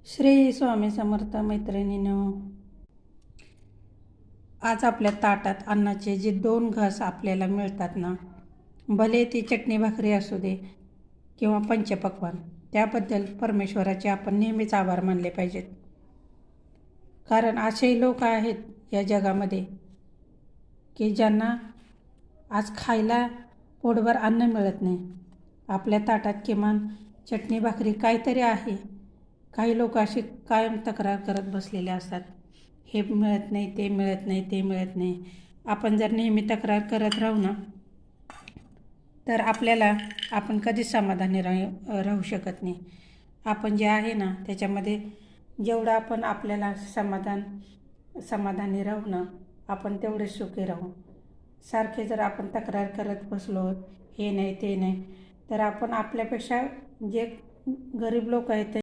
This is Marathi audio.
श्री स्वामी समर्थ मैत्रिणीनं, आज आपल्या ताटात अन्नाचे जे 2 घास आपल्याला मिळतात ना, भले ती चटणी भाकरी असू दे किंवा पंचपक्वान्न, त्याबद्दल परमेश्वराचे आपण नेहमीच आभार मानले पाहिजेत. कारण असेही लोक आहेत या जगामध्ये की ज्यांना आज खायला पोटभर अन्न मिळत नाही. आपल्या ताटात किमान चटणी भाकरी काहीतरी आहे. काही लोक अशी कायम तक्रार करत बसलेले असतात, हे मिळत नाही, ते मिळत नाही, ते मिळत नाही. आपण जर नेहमी तक्रार करत राहू ना, तर आपण कधीच समाधानी राहू शकत नाही. आपण जे आहे ना त्याच्यामध्ये जेवढं आपण आपल्याला समाधानी राहू ना, आपण तेवढे सुखी राहू. सारखे जर आपण तक्रार करत बसलो, हे नाही ते नाही, तर आपण आपल्यापेक्षा जे गरीब लोक आहेत